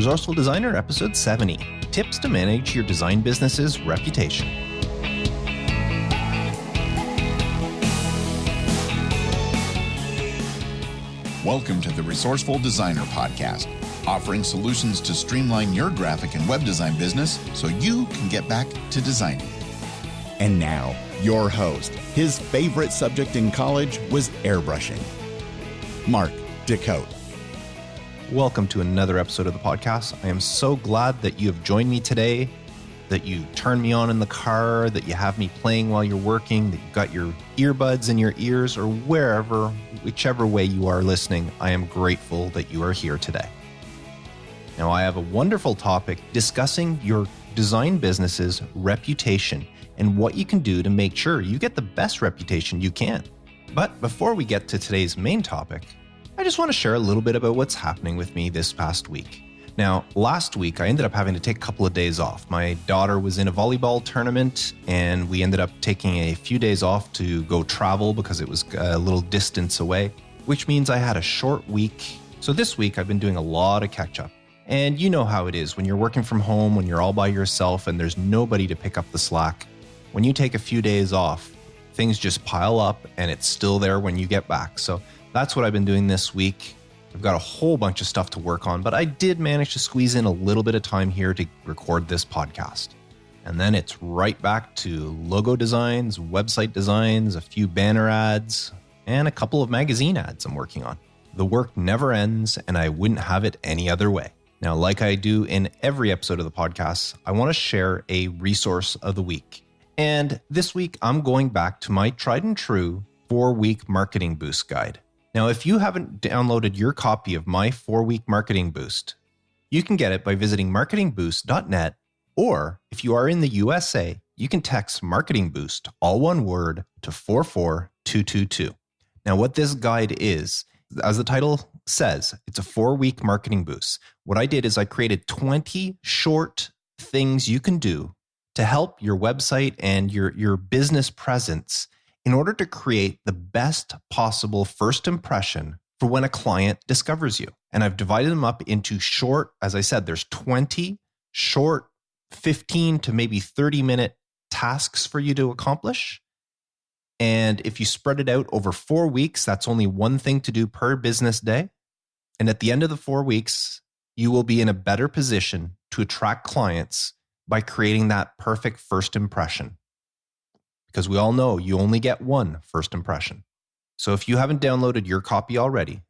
Resourceful Designer, episode 70, Tips to Manage Your Design Business's Reputation. Welcome to the Resourceful Designer podcast, offering solutions to streamline your graphic and web design business so you can get back to designing. And now, your host. His favorite subject in college was airbrushing. Mark DeCote. Welcome to another episode of the podcast. I am so glad that you have joined me today, that you turned me on in the car, that you have me playing while you're working, that you've got your earbuds in your ears, or wherever, whichever way you are listening. I am grateful that you are here today. Now, I have a wonderful topic discussing your design business's reputation and what you can do to make sure you get the best reputation you can. But before we get to today's main topic, I just want to share a little bit about what's happening with me this past week. Now, last week, I ended up having to take a couple of days off. My daughter was in a volleyball tournament, and we ended up taking a few days off to go travel because it was a little distance away, which means I had a short week. So this week, I've been doing a lot of catch-up. And you know how it is when you're working from home, when you're all by yourself and there's nobody to pick up the slack. When you take a few days off, things just pile up and it's still there when you get back. So that's what I've been doing this week. I've got a whole bunch of stuff to work on, but I did manage to squeeze in a little bit of time here to record this podcast. And then it's right back to logo designs, website designs, a few banner ads, and a couple of magazine ads I'm working on. The work never ends, and I wouldn't have it any other way. Now, like I do in every episode of the podcast, I want to share a resource of the week. And this week, I'm going back to my tried and true 4-week marketing boost guide. Now, if you haven't downloaded your copy of my 4-week marketing boost, you can get it by visiting marketingboost.net, or if you are in the USA, you can text Marketing Boost, all one word, to 44222. Now, what this guide is, as the title says, it's a 4-week marketing boost. What I did is I created 20 short things you can do to help your website and your business presence in order to create the best possible first impression for when a client discovers you. And I've divided them up into short, as I said, there's 20 short 15 to maybe 30-minute tasks for you to accomplish. And if you spread it out over 4 weeks, that's only one thing to do per business day. And at the end of the 4 weeks, you will be in a better position to attract clients by creating that perfect first impression. Because we all know you only get one first impression. So if you haven't downloaded your copy already,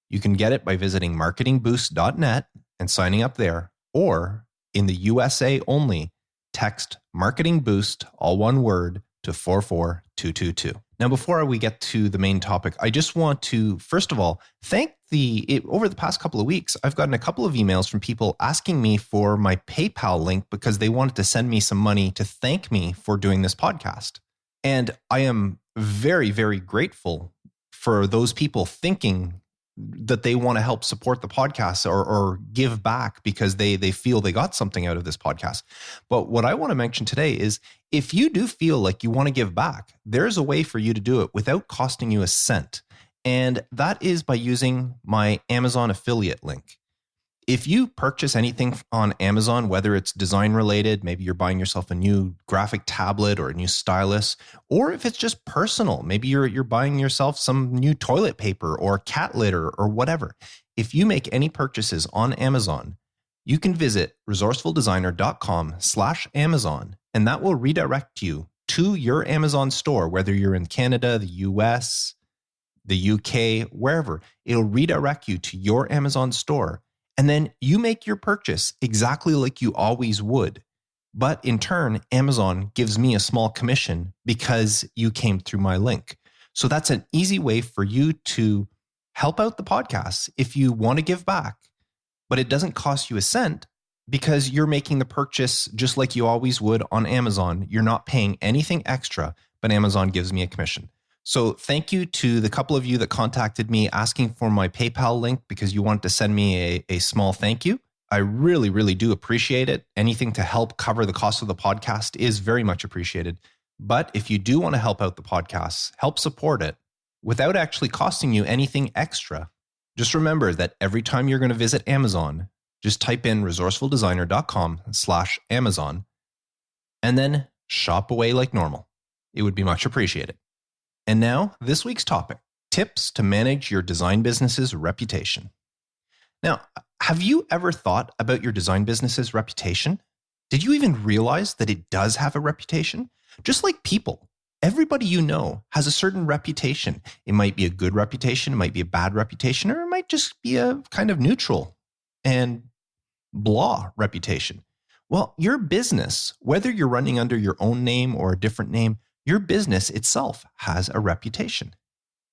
you can get it by visiting marketingboost.net and signing up there, or in the USA only, text Marketing Boost, all one word, to 44222. Now, before we get to the main topic, I just want to, first of all, over the past couple of weeks, I've gotten a couple of emails from people asking me for my PayPal link because they wanted to send me some money to thank me for doing this podcast. And I am very, very grateful for those people thinking that they want to help support the podcast or give back because they feel they got something out of this podcast. But what I want to mention today is if you do feel like you want to give back, there's a way for you to do it without costing you a cent. And that is by using my Amazon affiliate link. If you purchase anything on Amazon, whether it's design related, maybe you're buying yourself a new graphic tablet or a new stylus, or if it's just personal, maybe you're buying yourself some new toilet paper or cat litter or whatever. If you make any purchases on Amazon, you can visit resourcefuldesigner.com/Amazon, and that will redirect you to your Amazon store, whether you're in Canada, the US, the UK, wherever. It'll redirect you to your Amazon store. And then you make your purchase exactly like you always would. But in turn, Amazon gives me a small commission because you came through my link. So that's an easy way for you to help out the podcast if you want to give back, but it doesn't cost you a cent because you're making the purchase just like you always would on Amazon. You're not paying anything extra, but Amazon gives me a commission. So thank you to the couple of you that contacted me asking for my PayPal link because you wanted to send me a small thank you. I really, really do appreciate it. Anything to help cover the cost of the podcast is very much appreciated. But if you do want to help out the podcast, help support it without actually costing you anything extra, just remember that every time you're going to visit Amazon, Just type in resourcefuldesigner.com/Amazon and then shop away like normal. It would be much appreciated. And now, this week's topic, tips to manage your design business's reputation. Now, have you ever thought about your design business's reputation? Did you even realize that it does have a reputation? Just like people, everybody you know has a certain reputation. It might be a good reputation, it might be a bad reputation, or it might just be a kind of neutral and blah reputation. Well, your business, whether you're running under your own name or a different name, your business itself has a reputation.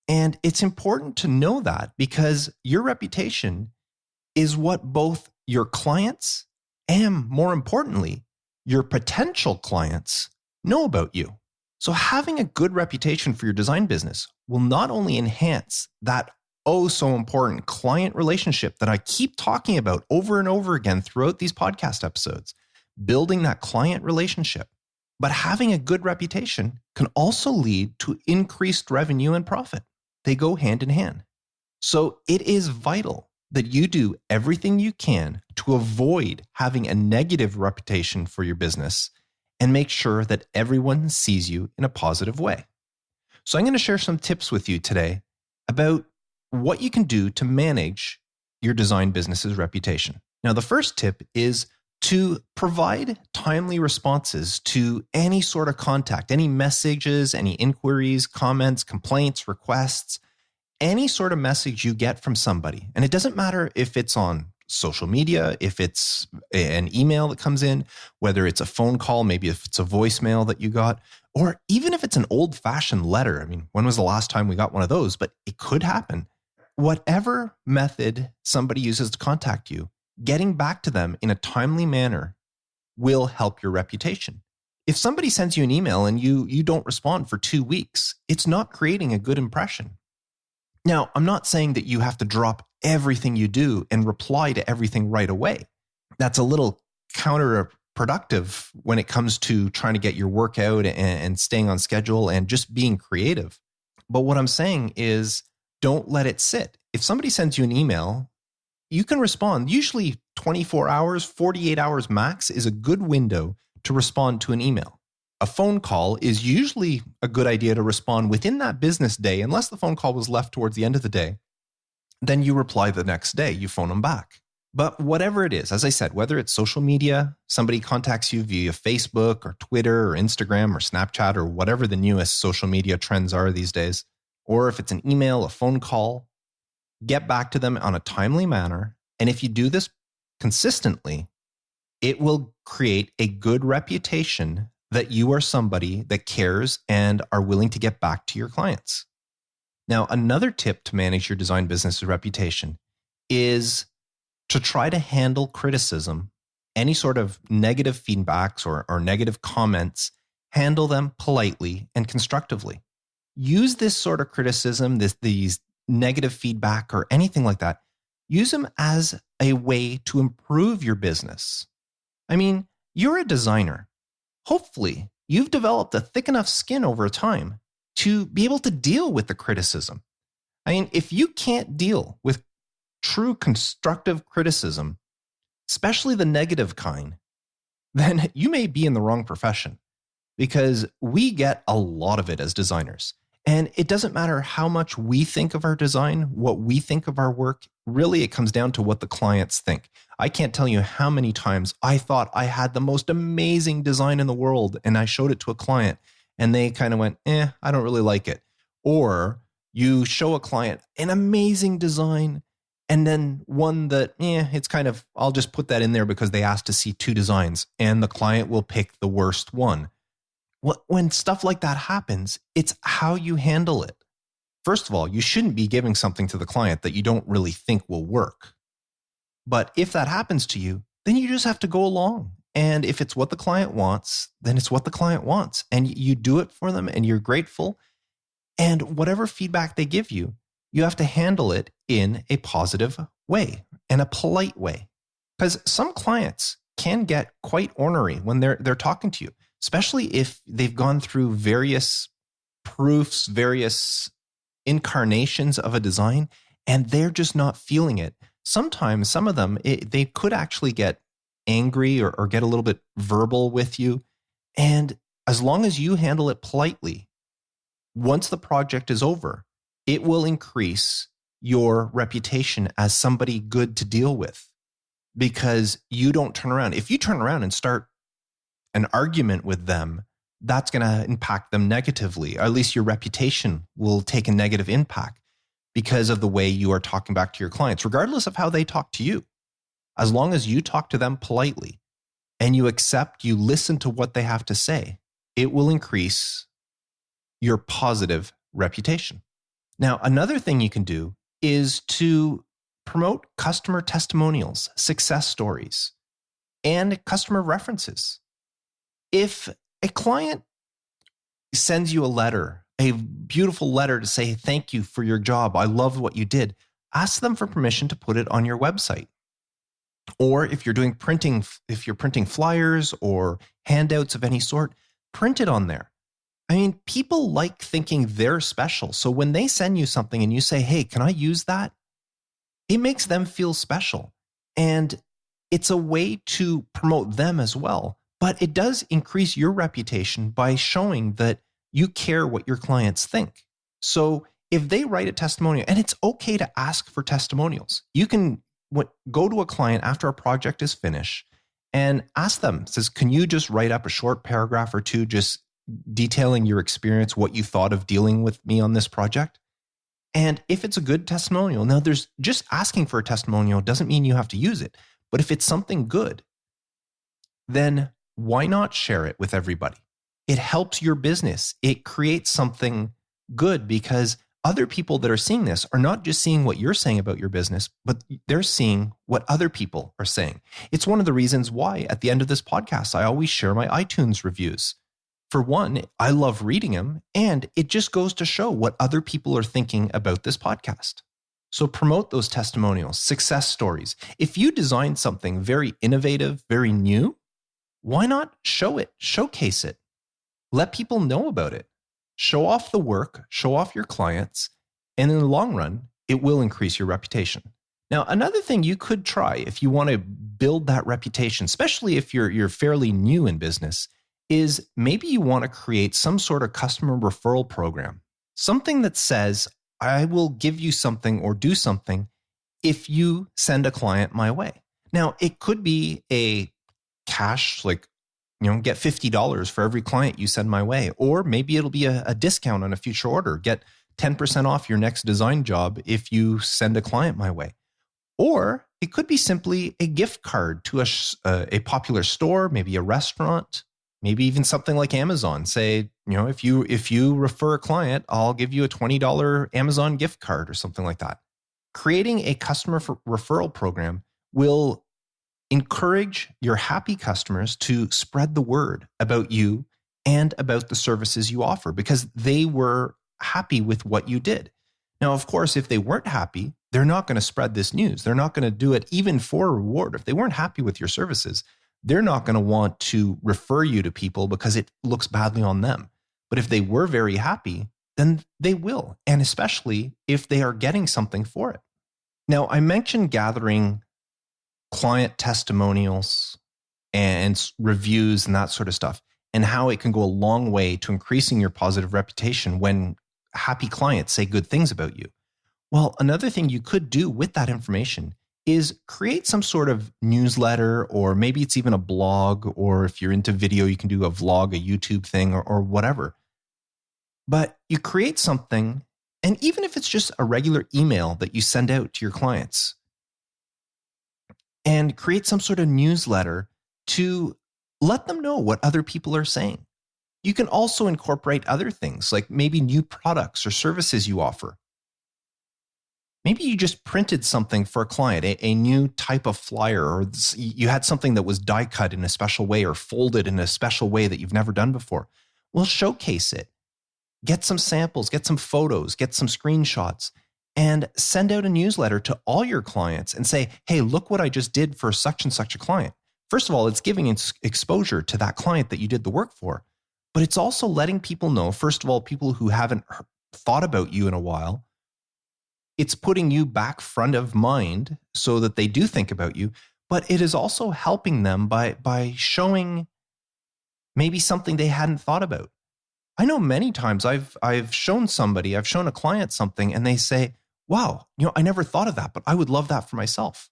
And it's important to know that because your reputation is what both your clients and, more importantly, your potential clients know about you. So having a good reputation for your design business will not only enhance that oh so important client relationship that I keep talking about over and over again throughout these podcast episodes, building that client relationship, but having a good reputation can also lead to increased revenue and profit. They go hand in hand. So it is vital that you do everything you can to avoid having a negative reputation for your business and make sure that everyone sees you in a positive way. So I'm going to share some tips with you today about what you can do to manage your design business's reputation. Now, the first tip is to provide timely responses to any sort of contact, any messages, any inquiries, comments, complaints, requests, any sort of message you get from somebody. And it doesn't matter if it's on social media, if it's an email that comes in, whether it's a phone call, maybe if it's a voicemail that you got, or even if it's an old-fashioned letter. I mean, when was the last time we got one of those? But it could happen. Whatever method somebody uses to contact you, getting back to them in a timely manner will help your reputation. If somebody sends you an email and you don't respond for 2 weeks, it's not creating a good impression. Now, I'm not saying that you have to drop everything you do and reply to everything right away. That's a little counterproductive when it comes to trying to get your work out and staying on schedule and just being creative. But what I'm saying is don't let it sit. If somebody sends you an email, you can respond. Usually 24 hours, 48 hours max is a good window to respond to an email. A phone call is usually a good idea to respond within that business day, unless the phone call was left towards the end of the day. Then you reply the next day, you phone them back. But whatever it is, as I said, whether it's social media, somebody contacts you via Facebook or Twitter or Instagram or Snapchat or whatever the newest social media trends are these days, or if it's an email, a phone call, get back to them on a timely manner. And if you do this consistently, it will create a good reputation that you are somebody that cares and are willing to get back to your clients. Now, another tip to manage your design business's reputation is to try to handle criticism, any sort of negative feedbacks or negative comments, handle them politely and constructively. Use this sort of criticism, these negative feedback or anything like that, use them as a way to improve your business. I mean, you're a designer. Hopefully, you've developed a thick enough skin over time to be able to deal with the criticism. I mean, if you can't deal with true constructive criticism, especially the negative kind, then you may be in the wrong profession because we get a lot of it as designers. And it doesn't matter how much we think of our design, what we think of our work. Really, it comes down to what the clients think. I can't tell you how many times I thought I had the most amazing design in the world and I showed it to a client and they kind of went, I don't really like it. Or you show a client an amazing design and then one that, it's kind of, I'll just put that in there because they asked to see 2 designs and the client will pick the worst one. When stuff like that happens, it's how you handle it. First of all, you shouldn't be giving something to the client that you don't really think will work. But if that happens to you, then you just have to go along. And if it's what the client wants, then it's what the client wants. And you do it for them and you're grateful. And whatever feedback they give you, you have to handle it in a positive way and a polite way. Because some clients can get quite ornery when they're talking to you, especially if they've gone through various proofs, various incarnations of a design, and they're just not feeling it. sometimes some of them, they could actually get angry or get a little bit verbal with you. And as long as you handle it politely, once the project is over, it will increase your reputation as somebody good to deal with because you don't turn around. If you turn around and start an argument with them, that's going to impact them negatively. Or at least your reputation will take a negative impact because of the way you are talking back to your clients, regardless of how they talk to you. As long as you talk to them politely and you listen to what they have to say, it will increase your positive reputation. Now, another thing you can do is to promote customer testimonials, success stories, and customer references. If a client sends you a letter, a beautiful letter to say, thank you for your job, I love what you did, ask them for permission to put it on your website. Or if you're doing printing, if you're printing flyers or handouts of any sort, print it on there. I mean, people like thinking they're special. So when they send you something and you say, hey, can I use that? It makes them feel special. And it's a way to promote them as well. But it does increase your reputation by showing that you care what your clients think. So if they write a testimonial, and it's okay to ask for testimonials, you can go to a client after a project is finished and ask them, says, can you just write up a short paragraph or two just detailing your experience, what you thought of dealing with me on this project? And if it's a good testimonial, now there's just asking for a testimonial doesn't mean you have to use it. But if it's something good, then why not share it with everybody? It helps your business. It creates something good because other people that are seeing this are not just seeing what you're saying about your business, but they're seeing what other people are saying. It's one of the reasons why at the end of this podcast, I always share my iTunes reviews. For one, I love reading them, and it just goes to show what other people are thinking about this podcast. So promote those testimonials, success stories. If you design something very innovative, very new, why not show it, showcase it, let people know about it, show off the work, show off your clients, and in the long run, it will increase your reputation. Now, another thing you could try if you want to build that reputation, especially if you're fairly new in business, is maybe you want to create some sort of customer referral program, something that says, I will give you something or do something if you send a client my way. Now, it could be a cash, like, get $50 for every client you send my way. Or maybe it'll be a discount on a future order. Get 10% off your next design job if you send a client my way. Or it could be simply a gift card to a popular store, maybe a restaurant, maybe even something like Amazon. Say, if you refer a client, I'll give you a $20 Amazon gift card or something like that. Creating a customer referral program will encourage your happy customers to spread the word about you and about the services you offer because they were happy with what you did. Now, of course, if they weren't happy, they're not going to spread this news. They're not going to do it even for a reward. If they weren't happy with your services, they're not going to want to refer you to people because it looks badly on them. But if they were very happy, then they will, and especially if they are getting something for it. Now, I mentioned gathering client testimonials and reviews and that sort of stuff, and how it can go a long way to increasing your positive reputation when happy clients say good things about you. Well, another thing you could do with that information is create some sort of newsletter, or maybe it's even a blog, or if you're into video, you can do a vlog, a YouTube thing, or whatever. But you create something, and even if it's just a regular email that you send out to your clients, and create some sort of newsletter to let them know what other people are saying. You can also incorporate other things like maybe new products or services you offer. Maybe you just printed something for a client, a new type of flyer, or you had something that was die cut in a special way or folded in a special way that you've never done before. Well, showcase it. Get some samples, get some photos, get some screenshots, and send out a newsletter to all your clients and say, hey, look what I just did for such and such a client. First of all, it's giving exposure to that client that you did the work for, but it's also letting people know, first of all, people who haven't thought about you in a while, it's putting you back front of mind so that they do think about you, but it is also helping them by showing maybe something they hadn't thought about. I know many times I've shown a client something and they say, wow, I never thought of that, but I would love that for myself.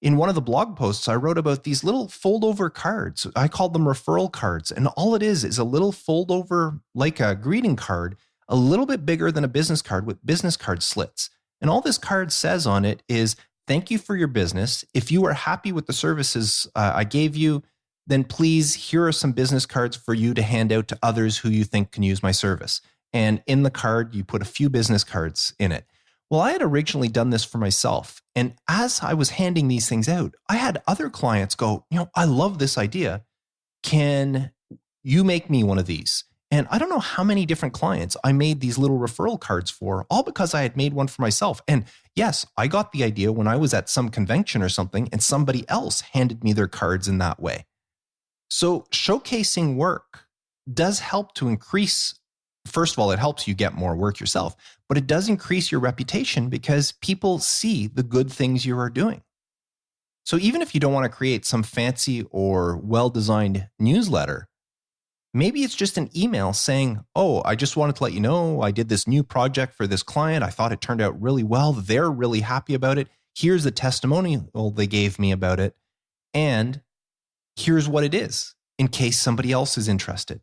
In one of the blog posts, I wrote about these little fold over cards. I called them referral cards. And all it is a little fold over, like a greeting card, a little bit bigger than a business card with business card slits. And all this card says on it is, thank you for your business. If you are happy with the services I gave you, then please, here are some business cards for you to hand out to others who you think can use my service. And in the card, you put a few business cards in it. Well, I had originally done this for myself. And as I was handing these things out, I had other clients go, I love this idea. Can you make me one of these? And I don't know how many different clients I made these little referral cards for, all because I had made one for myself. And yes, I got the idea when I was at some convention or something, and somebody else handed me their cards in that way. So showcasing work does help to increase. First of all, it helps you get more work yourself, but it does increase your reputation because people see the good things you are doing. So even if you don't want to create some fancy or well-designed newsletter, maybe it's just an email saying, oh, I just wanted to let you know I did this new project for this client. I thought it turned out really well. They're really happy about it. Here's the testimonial they gave me about it. And here's what it is in case somebody else is interested.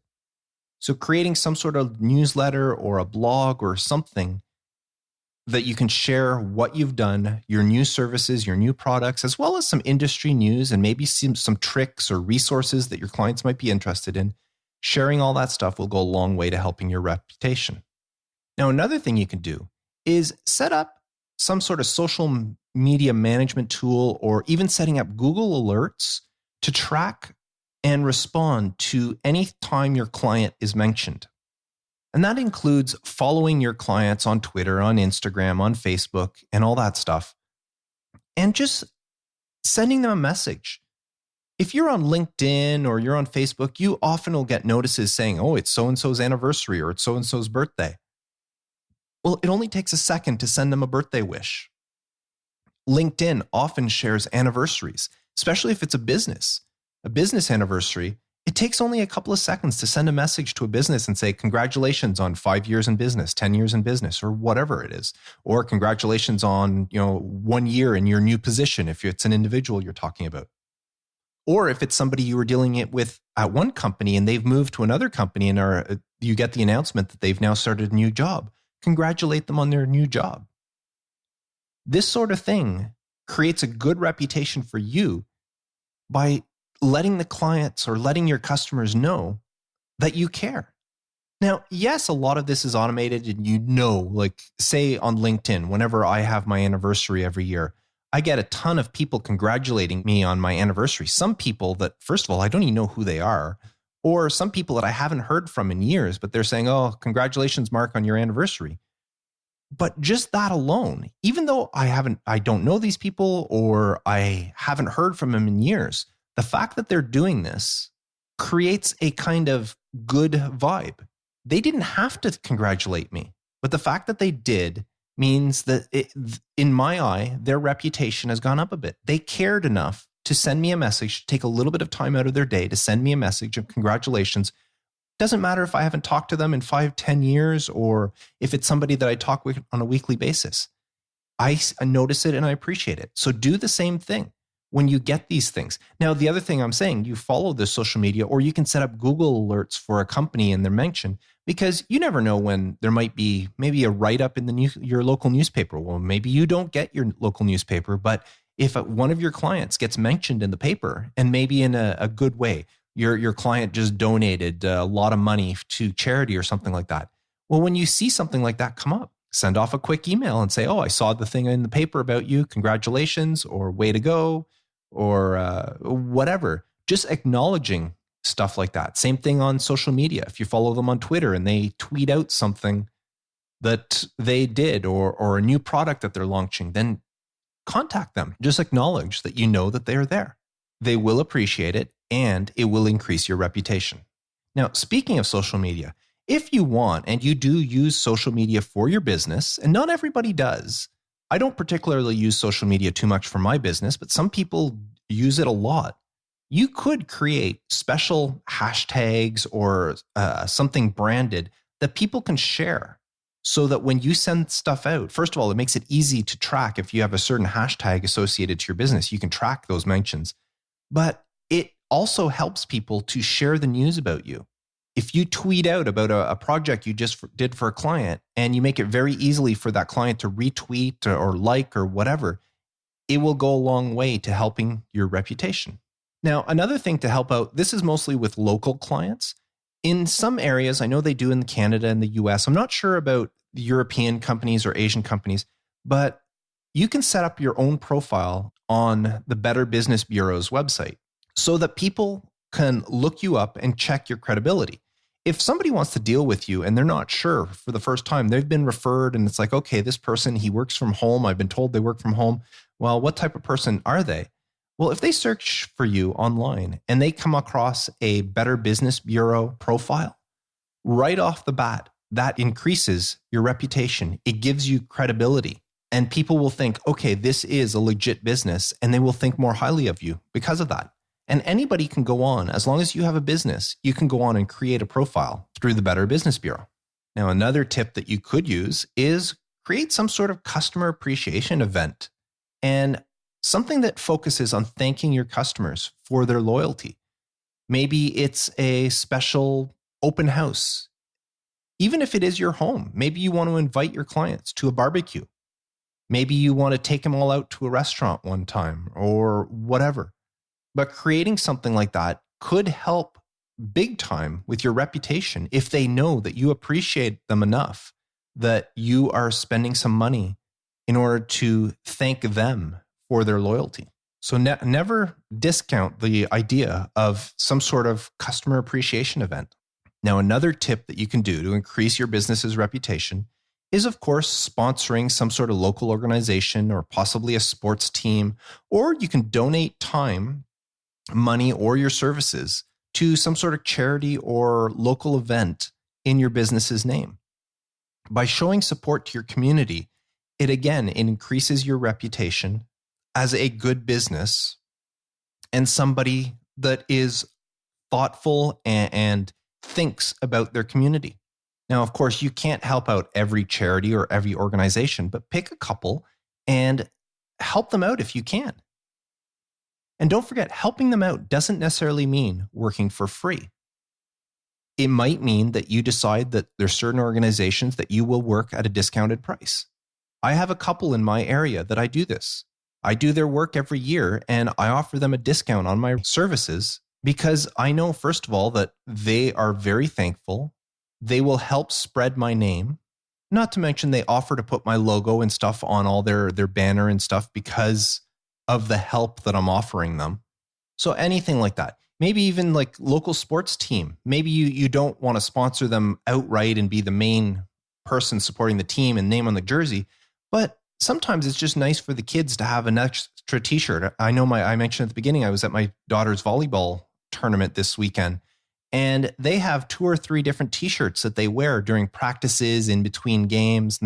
So creating some sort of newsletter or a blog or something that you can share what you've done, your new services, your new products, as well as some industry news and maybe some tricks or resources that your clients might be interested in. Sharing all that stuff will go a long way to helping your reputation. Now, another thing you can do is set up some sort of social media management tool or even setting up Google Alerts to track and respond to any time your client is mentioned. And that includes following your clients on Twitter, on Instagram, on Facebook, and all that stuff. And just sending them a message. If you're on LinkedIn or you're on Facebook, you often will get notices saying, oh, it's so-and-so's anniversary or it's so-and-so's birthday. Well, it only takes a second to send them a birthday wish. LinkedIn often shares anniversaries, especially if it's a business anniversary. It takes only a couple of seconds to send a message to a business and say, congratulations on 5 years in business, 10 years in business, or whatever it is. Or congratulations on 1 year in your new position if it's an individual you're talking about. Or if it's somebody you were dealing with at one company and they've moved to another company and you get the announcement that they've now started a new job. Congratulate them on their new job. This sort of thing creates a good reputation for you by letting the clients or letting your customers know that you care. Now, yes, a lot of this is automated and like say on LinkedIn, whenever I have my anniversary every year, I get a ton of people congratulating me on my anniversary. Some people that, first of all, I don't even know who they are, or some people that I haven't heard from in years, but they're saying, oh, congratulations, Mark, on your anniversary. But just that alone, even though I don't know these people or I haven't heard from them in years, the fact that they're doing this creates a kind of good vibe. They didn't have to congratulate me, but the fact that they did means that in my eye, their reputation has gone up a bit. They cared enough to send me a message, to take a little bit of time out of their day to send me a message of congratulations. Doesn't matter if I haven't talked to them in 5-10 years or if it's somebody that I talk with on a weekly basis. I notice it and I appreciate it. So do the same thing when you get these things. Now, the other thing I'm saying, you follow the social media or you can set up Google alerts for a company and their mention, because you never know when there might be maybe a write-up in your local newspaper. Well, maybe you don't get your local newspaper, but if one of your clients gets mentioned in the paper and maybe in a good way, your client just donated a lot of money to charity or something like that. Well, when you see something like that come up, send off a quick email and say, oh, I saw the thing in the paper about you. Congratulations, or way to go, or whatever. Just acknowledging stuff like that. Same thing on social media. If you follow them on Twitter and they tweet out something that they did or a new product that they're launching, then contact them. Just acknowledge that you know that they're there. They will appreciate it and it will increase your reputation. Now, speaking of social media, If you want, and you do use social media for your business, and not everybody does. I don't particularly use social media too much for my business, but some people use it a lot. You could create special hashtags or something branded that people can share so that when you send stuff out, first of all, it makes it easy to track. If you have a certain hashtag associated to your business, you can track those mentions. But it also helps people to share the news about you. If you tweet out about a project you just did for a client and you make it very easily for that client to retweet or like or whatever, it will go a long way to helping your reputation. Now, another thing to help out, this is mostly with local clients. In some areas, I know they do in Canada and the US. I'm not sure about the European companies or Asian companies, but you can set up your own profile on the Better Business Bureau's website so that people can look you up and check your credibility. If somebody wants to deal with you and they're not sure for the first time, they've been referred and it's like, okay, this person, he works from home. I've been told they work from home. Well, what type of person are they? Well, if they search for you online and they come across a Better Business Bureau profile, right off the bat, that increases your reputation. It gives you credibility and people will think, okay, this is a legit business, and they will think more highly of you because of that. And anybody can go on, as long as you have a business, you can go on and create a profile through the Better Business Bureau. Now, another tip that you could use is create some sort of customer appreciation event and something that focuses on thanking your customers for their loyalty. Maybe it's a special open house. Even if it is your home, maybe you want to invite your clients to a barbecue. Maybe you want to take them all out to a restaurant one time or whatever. But creating something like that could help big time with your reputation if they know that you appreciate them enough that you are spending some money in order to thank them for their loyalty. So never discount the idea of some sort of customer appreciation event. Now, another tip that you can do to increase your business's reputation is, of course, sponsoring some sort of local organization or possibly a sports team, or you can donate time, money, or your services to some sort of charity or local event in your business's name. By showing support to your community, it increases your reputation as a good business and somebody that is thoughtful and thinks about their community. Now, of course, you can't help out every charity or every organization, but pick a couple and help them out if you can. And don't forget, helping them out doesn't necessarily mean working for free. It might mean that you decide that there's certain organizations that you will work at a discounted price. I have a couple in my area that I do this. I do their work every year and I offer them a discount on my services because I know, first of all, that they are very thankful. They will help spread my name. Not to mention they offer to put my logo and stuff on all their banner and stuff because of the help that I'm offering them. So anything like that. Maybe even like local sports team. Maybe you don't want to sponsor them outright and be the main person supporting the team and name on the jersey, but sometimes it's just nice for the kids to have an extra t-shirt. I know I mentioned at the beginning, I was at my daughter's volleyball tournament this weekend, and they have 2 or 3 different t-shirts that they wear during practices, in between games,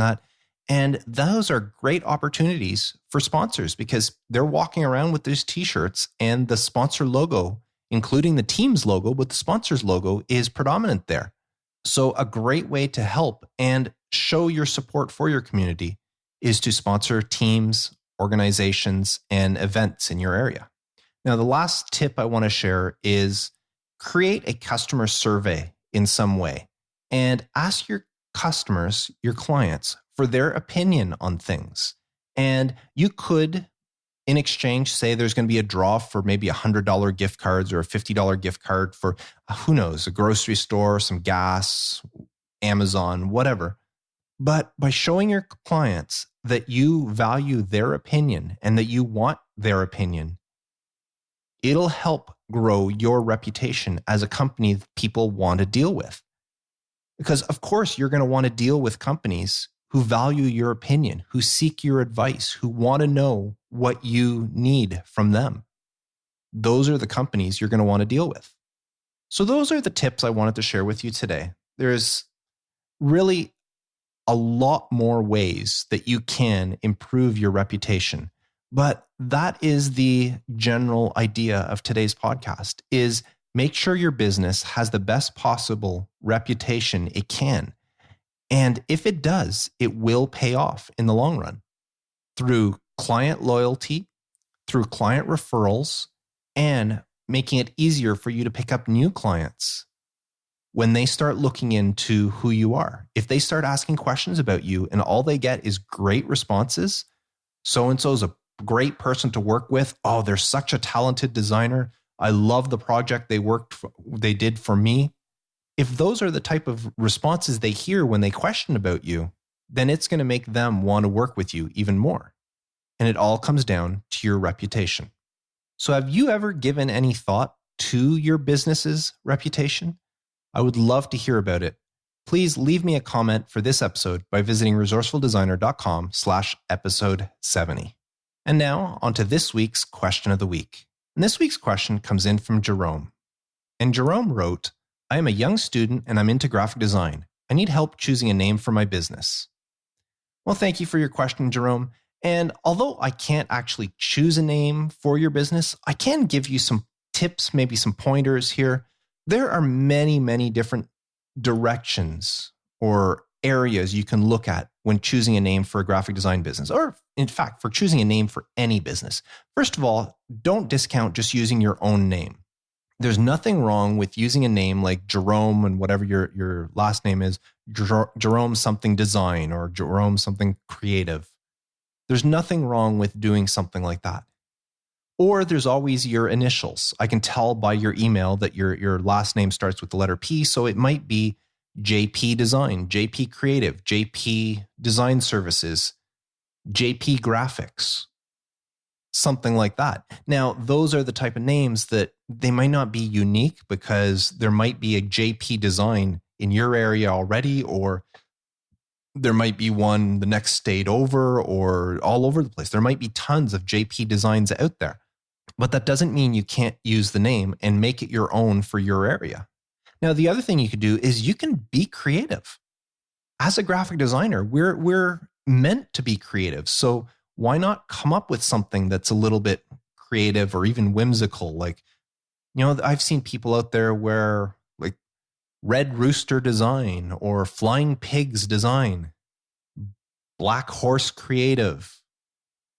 and those are great opportunities for sponsors because they're walking around with these t-shirts and the sponsor logo, including the team's logo, but the sponsor's logo is predominant there. So a great way to help and show your support for your community is to sponsor teams, organizations, and events in your area. Now, the last tip I want to share is create a customer survey in some way and ask your customers, your clients, for their opinion on things. And you could, in exchange, say there's going to be a draw for maybe $100 gift cards or a $50 gift card for, who knows, a grocery store, some gas, Amazon, whatever. But by showing your clients that you value their opinion and that you want their opinion, it'll help grow your reputation as a company that people want to deal with. Because, of course, you're going to want to deal with companies who value your opinion, who seek your advice, who want to know what you need from them. Those are the companies you're going to want to deal with. So those are the tips I wanted to share with you today. There's really a lot more ways that you can improve your reputation. But that is the general idea of today's podcast, is make sure your business has the best possible reputation it can. And if it does, it will pay off in the long run through client loyalty, through client referrals, and making it easier for you to pick up new clients when they start looking into who you are. If they start asking questions about you and all they get is great responses, so-and-so is a great person to work with. Oh, they're such a talented designer. I love the project they did for me. If those are the type of responses they hear when they question about you, then it's going to make them want to work with you even more. And it all comes down to your reputation. So have you ever given any thought to your business's reputation? I would love to hear about it. Please leave me a comment for this episode by visiting resourcefuldesigner.com/episode 70. And now on to this week's question of the week. And this week's question comes in from Jerome. And Jerome wrote, I am a young student and I'm into graphic design. I need help choosing a name for my business. Well, thank you for your question, Jerome. And although I can't actually choose a name for your business, I can give you some tips, maybe some pointers here. There are many, many different directions or areas you can look at when choosing a name for a graphic design business, or in fact, for choosing a name for any business. First of all, don't discount just using your own name. There's nothing wrong with using a name like Jerome and whatever your last name is, Jerome something design or Jerome something creative. There's nothing wrong with doing something like that. Or there's always your initials. I can tell by your email that your last name starts with the letter P, so it might be JP Design, JP Creative, JP Design Services, JP Graphics, something like that. Now, those are the type of names that they might not be unique because there might be a JP Design in your area already, or there might be one the next state over or all over the place. There might be tons of JP Designs out there, but that doesn't mean you can't use the name and make it your own for your area. Now, the other thing you could do is you can be creative. As a graphic designer, we're meant to be creative. So why not come up with something that's a little bit creative or even whimsical? Like, I've seen people out there wear like Red Rooster Design or Flying Pigs Design, Black Horse Creative,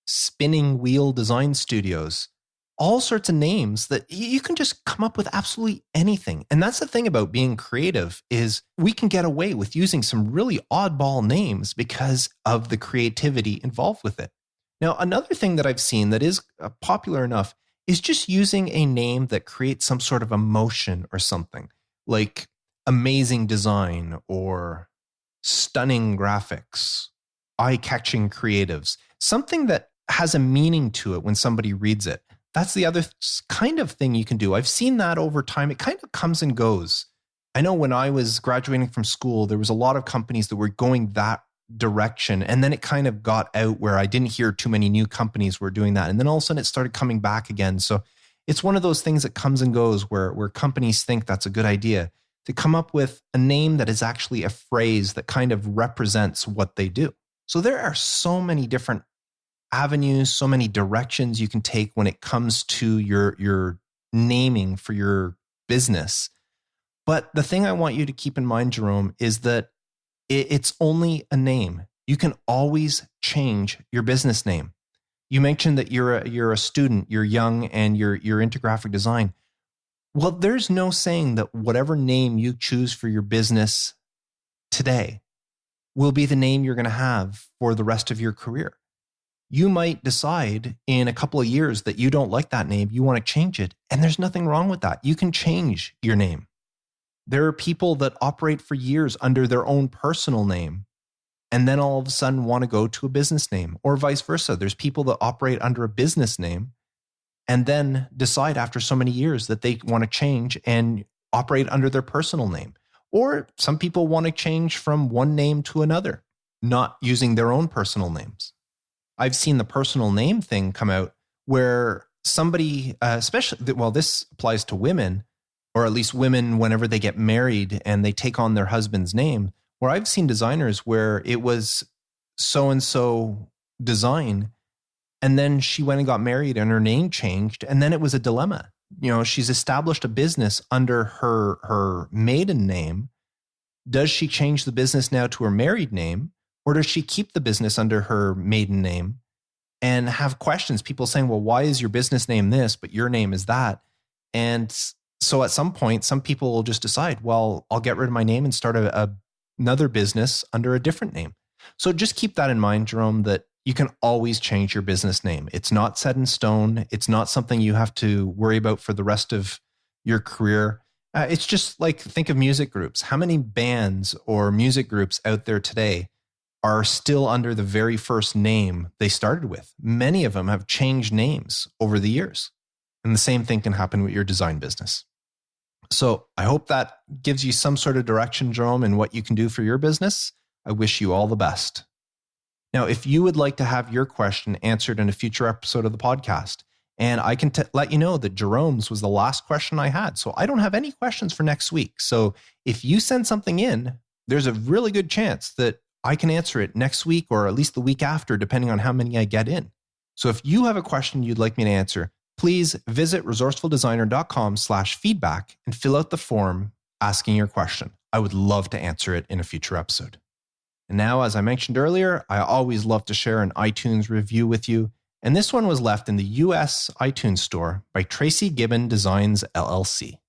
Spinning Wheel Design Studios, all sorts of names that you can just come up with absolutely anything. And that's the thing about being creative, is we can get away with using some really oddball names because of the creativity involved with it. Now, another thing that I've seen that is popular enough is just using a name that creates some sort of emotion or something, like amazing design or stunning graphics, eye-catching creatives, something that has a meaning to it when somebody reads it. That's the other kind of thing you can do. I've seen that over time. It kind of comes and goes. I know when I was graduating from school, there was a lot of companies that were going that direction. And then it kind of got out where I didn't hear too many new companies were doing that. And then all of a sudden it started coming back again. So it's one of those things that comes and goes where companies think that's a good idea to come up with a name that is actually a phrase that kind of represents what they do. So there are so many different avenues, so many directions you can take when it comes to your naming for your business. But the thing I want you to keep in mind, Jerome, is that it's only a name. You can always change your business name. You mentioned that you're a student, you're young, and you're into graphic design. Well, there's no saying that whatever name you choose for your business today will be the name you're going to have for the rest of your career. You might decide in a couple of years that you don't like that name, you want to change it, and there's nothing wrong with that. You can change your name. There are people that operate for years under their own personal name and then all of a sudden want to go to a business name, or vice versa. There's people that operate under a business name and then decide after so many years that they want to change and operate under their personal name. Or some people want to change from one name to another, not using their own personal names. I've seen the personal name thing come out where somebody, especially, well, this applies to women, or at least women whenever they get married and they take on their husband's name. Where I've seen designers where it was so-and-so design, and then she went and got married and her name changed, and then it was a dilemma. She's established a business under her maiden name. Does she change the business now to her married name, or does she keep the business under her maiden name and have questions? People saying, well, why is your business name this, but your name is that? And so at some point, some people will just decide, well, I'll get rid of my name and start another business under a different name. So just keep that in mind, Jerome, that you can always change your business name. It's not set in stone. It's not something you have to worry about for the rest of your career. It's just like, think of music groups. How many bands or music groups out there today are still under the very first name they started with? Many of them have changed names over the years. And the same thing can happen with your design business. So I hope that gives you some sort of direction, Jerome, in what you can do for your business. I wish you all the best. Now, if you would like to have your question answered in a future episode of the podcast, and I can let you know that Jerome's was the last question I had. So I don't have any questions for next week. So if you send something in, there's a really good chance that I can answer it next week or at least the week after, depending on how many I get in. So if you have a question you'd like me to answer, please visit resourcefuldesigner.com/feedback and fill out the form asking your question. I would love to answer it in a future episode. And now, as I mentioned earlier, I always love to share an iTunes review with you. And this one was left in the US iTunes store by Tracy Gibbon Designs, LLC.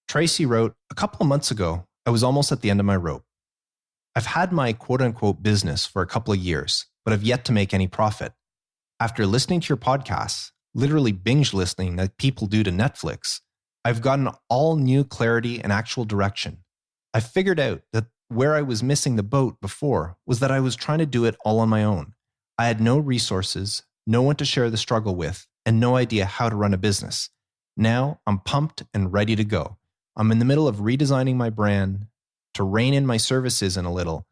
Tracy wrote, a couple of months ago, I was almost at the end of my rope. I've had my quote-unquote business for a couple of years, but have yet to make any profit. After listening to your podcasts, literally binge listening like people do to Netflix, I've gotten all new clarity and actual direction. I figured out that where I was missing the boat before was that I was trying to do it all on my own. I had no resources, no one to share the struggle with, and no idea how to run a business. Now I'm pumped and ready to go. I'm in the middle of redesigning my brand to rein in my services in a little,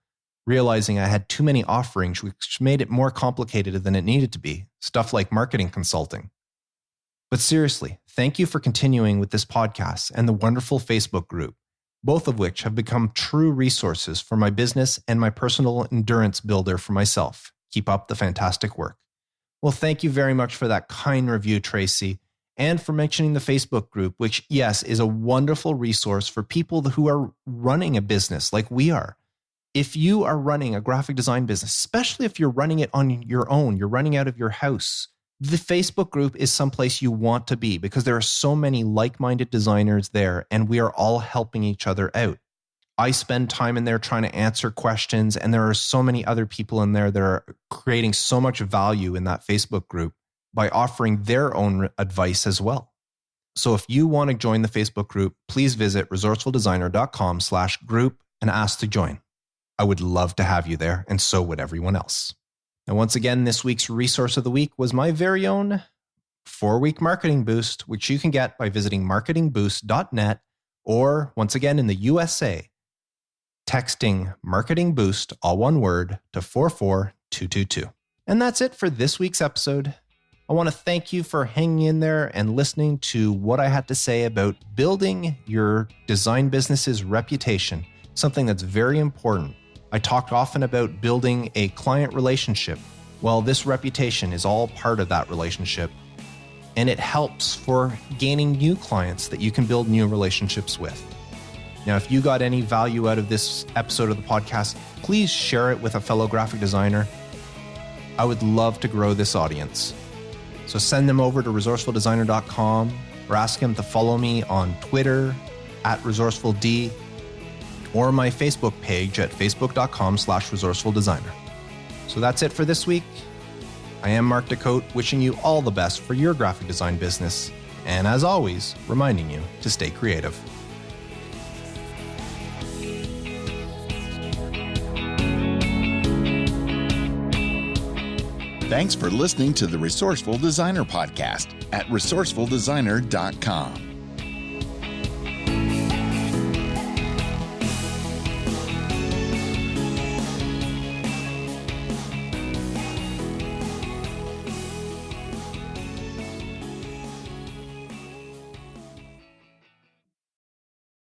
realizing I had too many offerings, which made it more complicated than it needed to be, stuff like marketing consulting. But seriously, thank you for continuing with this podcast and the wonderful Facebook group, both of which have become true resources for my business and my personal endurance builder for myself. Keep up the fantastic work. Well, thank you very much for that kind review, Tracy, and for mentioning the Facebook group, which, yes, is a wonderful resource for people who are running a business like we are. If you are running a graphic design business, especially if you're running it on your own, you're running out of your house, the Facebook group is someplace you want to be because there are so many like-minded designers there and we are all helping each other out. I spend time in there trying to answer questions, and there are so many other people in there that are creating so much value in that Facebook group by offering their own advice as well. So if you want to join the Facebook group, please visit resourcefuldesigner.com/group and ask to join. I would love to have you there, and so would everyone else. And once again, this week's resource of the week was my very own 4-week marketing boost, which you can get by visiting marketingboost.net, or once again in the USA, texting Marketing Boost, all one word, to 44222. And that's it for this week's episode. I want to thank you for hanging in there and listening to what I had to say about building your design business's reputation, something that's very important. I talked often about building a client relationship. Well, this reputation is all part of that relationship, and it helps for gaining new clients that you can build new relationships with. Now, if you got any value out of this episode of the podcast, please share it with a fellow graphic designer. I would love to grow this audience. So send them over to resourcefuldesigner.com or ask them to follow me on Twitter @resourcefuld, or my Facebook page at facebook.com/resourcefuldesigner. So that's it for this week. I am Mark Decote, wishing you all the best for your graphic design business, and as always, reminding you to stay creative. Thanks for listening to the Resourceful Designer podcast at resourcefuldesigner.com.